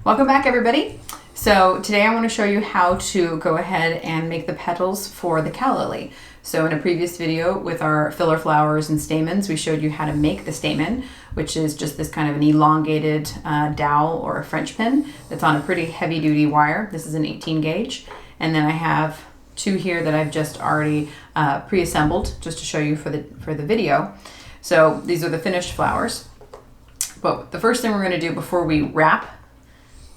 Welcome back, everybody. So today I want to show you how to go ahead and make the petals for the calla lily. So in a previous video with our filler flowers and stamens, we showed you how to make the stamen, which is just this kind of an elongated dowel or a French pin that's on a pretty heavy duty wire. This is an 18 gauge. And then I have two here that I've just already pre-assembled just to show you for the video. So these are the finished flowers. But the first thing we're going to do before we wrap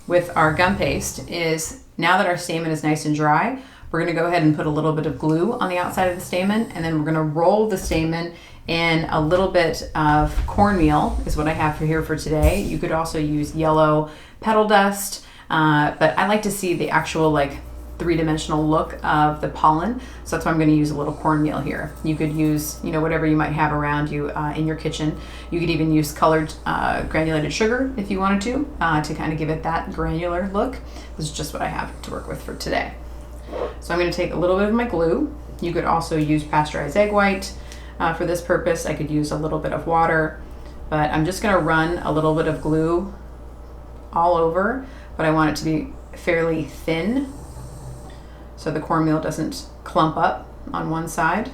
with our gum paste is, now that our stamen is nice and dry, we're going to go ahead and put a little bit of glue on the outside of the stamen, and then we're going to roll the stamen in a little bit of cornmeal is what I have for here for today. You could also use yellow petal dust, but I like to see the actual like three-dimensional look of the pollen, so that's why I'm going to use a little cornmeal here. You could use, whatever you might have around you in your kitchen. You could even use colored granulated sugar if you wanted to kind of give it that granular look. This is just what I have to work with for today. So I'm going to take a little bit of my glue. You could also use pasteurized egg white for this purpose. I could use a little bit of water, but I'm just going to run a little bit of glue all over, but I want it to be fairly thin, so the cornmeal doesn't clump up on one side.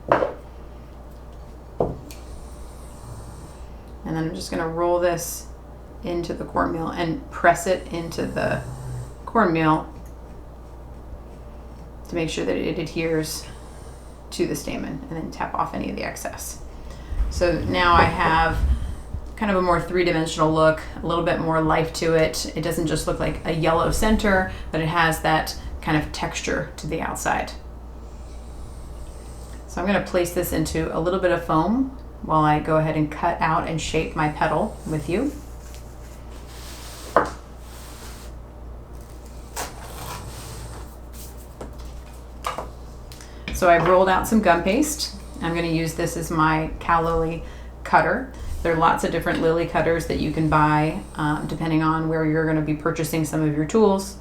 And then I'm just going to roll this into the cornmeal and press it into the cornmeal to make sure that it adheres to the stamen, and then tap off any of the excess. So now I have kind of a more three-dimensional look, a little bit more life to it. It doesn't just look like a yellow center, but it has that kind of texture to the outside. So I'm going to place this into a little bit of foam while I go ahead and cut out and shape my petal with you. So I've rolled out some gum paste. I'm going to use this as my calla lily cutter. There are lots of different lily cutters that you can buy depending on where you're going to be purchasing some of your tools.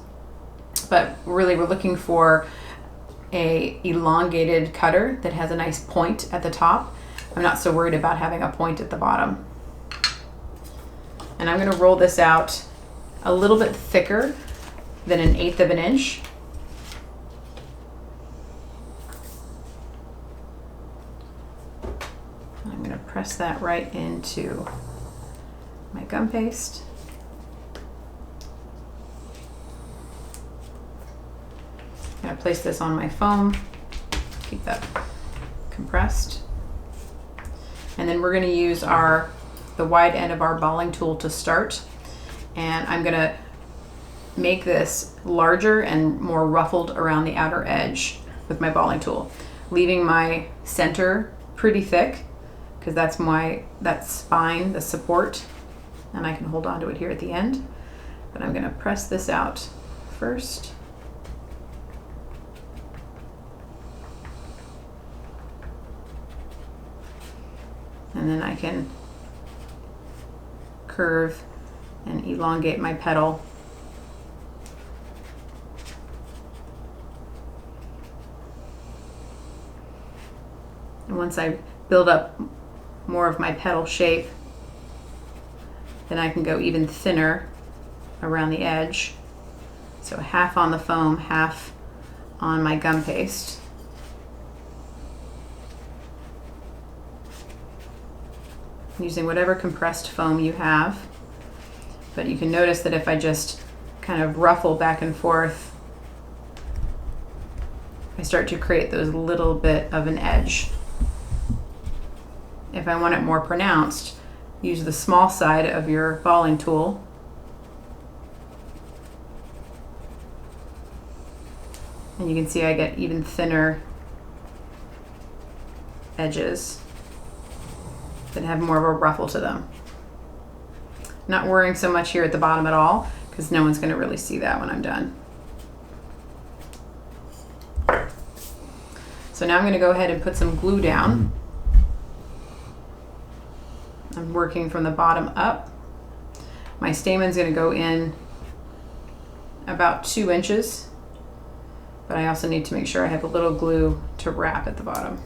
But really we're looking for a elongated cutter that has a nice point at the top. I'm not so worried about having a point at the bottom. And I'm going to roll this out a little bit thicker than 1/8 of an inch. I'm going to press that right into my gum paste. I'm going to place this on my foam, keep that compressed. And then we're going to use the wide end of our balling tool to start. And I'm going to make this larger and more ruffled around the outer edge with my balling tool, leaving my center pretty thick, because that's that spine, the support, and I can hold on to it here at the end. But I'm going to press this out first. And then I can curve and elongate my petal. And once I build up more of my petal shape, then I can go even thinner around the edge. So half on the foam, half on my gum paste. Using whatever compressed foam you have, but you can notice that if I just kind of ruffle back and forth, I start to create those little bit of an edge. If I want it more pronounced, use the small side of your balling tool and you can see I get even thinner edges that have more of a ruffle to them. Not worrying so much here at the bottom at all, because no one's going to really see that when I'm done. So now I'm going to go ahead and put some glue down. I'm working from the bottom up. My stamen's going to go in about 2 inches, but I also need to make sure I have a little glue to wrap at the bottom.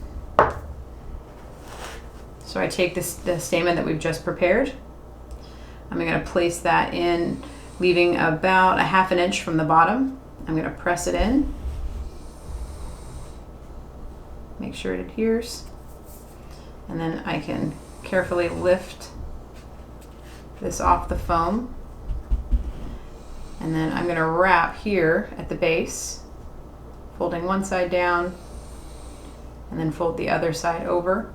So I take the stamen that we've just prepared. I'm going to place that in, leaving about a ½ inch from the bottom. I'm going to press it in. Make sure it adheres. And then I can carefully lift this off the foam. And then I'm going to wrap here at the base, folding one side down, and then fold the other side over.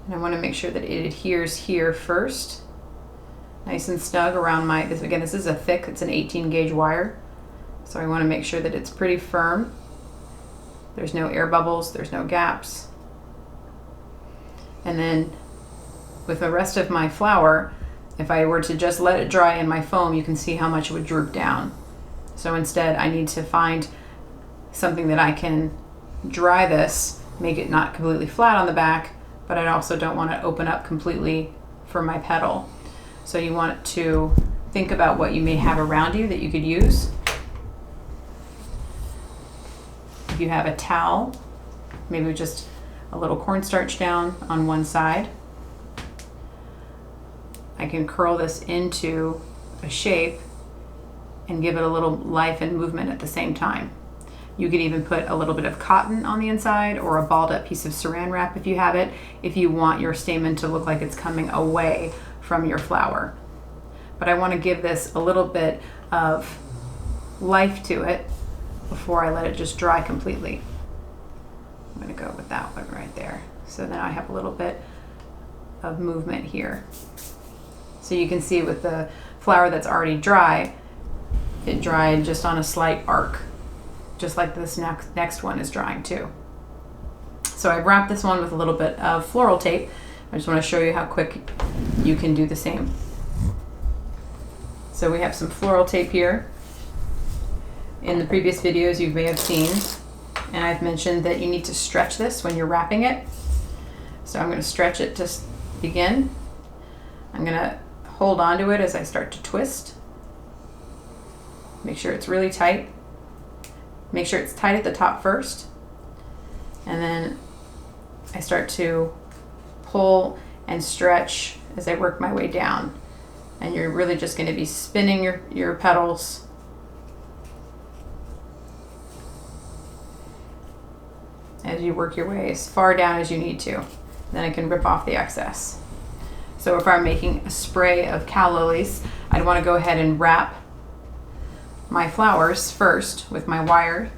And I want to make sure that it adheres here first, nice and snug around my, this is a thick, it's an 18 gauge wire. So I want to make sure that it's pretty firm. There's no air bubbles, there's no gaps. And then with the rest of my flower, if I were to just let it dry in my foam, you can see how much it would droop down. So instead I need to find something that I can dry this, make it not completely flat on the back, but I also don't want to open up completely for my petal. So you want to think about what you may have around you that you could use. If you have a towel, maybe just a little cornstarch down on one side. I can curl this into a shape and give it a little life and movement at the same time. You could even put a little bit of cotton on the inside or a balled up piece of saran wrap if you have it, if you want your stamen to look like it's coming away from your flower. But I want to give this a little bit of life to it before I let it just dry completely. I'm going to go with that one right there. So then I have a little bit of movement here. So you can see with the flower that's already dry, it dried just on a slight arc, just like this next one is drying too. So I've wrapped this one with a little bit of floral tape. I just want to show you how quick you can do the same. So we have some floral tape here. In the previous videos you may have seen, and I've mentioned that you need to stretch this when you're wrapping it. So I'm going to stretch it to begin. I'm going to hold onto it as I start to twist. Make sure it's really tight. Make sure it's tight at the top first. And then I start to pull and stretch as I work my way down. And you're really just going to be spinning your petals as you work your way as far down as you need to. Then I can rip off the excess. So if I'm making a spray of calla lilies, I'd want to go ahead and wrap my flowers first with my wire.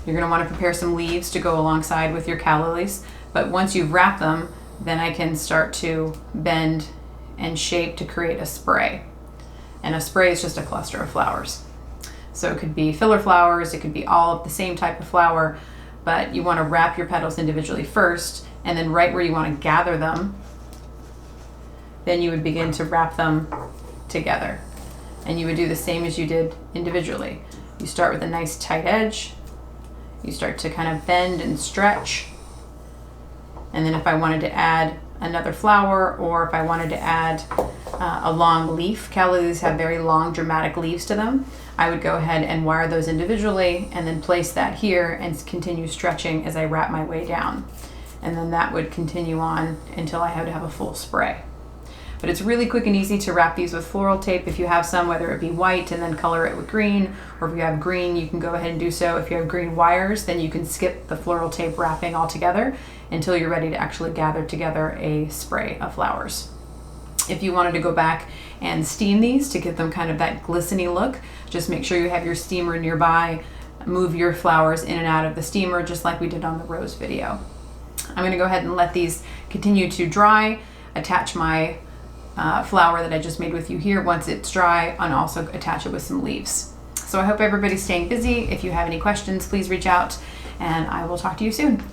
You're going to want to prepare some leaves to go alongside with your calla lilies, but once you've wrapped them, then I can start to bend and shape to create a spray. And a spray is just a cluster of flowers. So it could be filler flowers, it could be all of the same type of flower, but you want to wrap your petals individually first, and then right where you want to gather them, then you would begin to wrap them together. And you would do the same as you did individually. You start with a nice tight edge, you start to kind of bend and stretch, and then if I wanted to add another flower, or if I wanted to add a long leaf, calla lilies have very long dramatic leaves to them, I would go ahead and wire those individually and then place that here and continue stretching as I wrap my way down. And then that would continue on until I had to have a full spray. But it's really quick and easy to wrap these with floral tape if you have some, whether it be white and then color it with green, or if you have green, you can go ahead and do so. If you have green wires, then you can skip the floral tape wrapping altogether until you're ready to actually gather together a spray of flowers. If you wanted to go back and steam these to give them kind of that glistening look, just make sure you have your steamer nearby. Move your flowers in and out of the steamer just like we did on the rose video. I'm going to go ahead and let these continue to dry, attach my flower that I just made with you here once it's dry, and also attach it with some leaves. So I hope everybody's staying busy. If you have any questions, please reach out, and I will talk to you soon.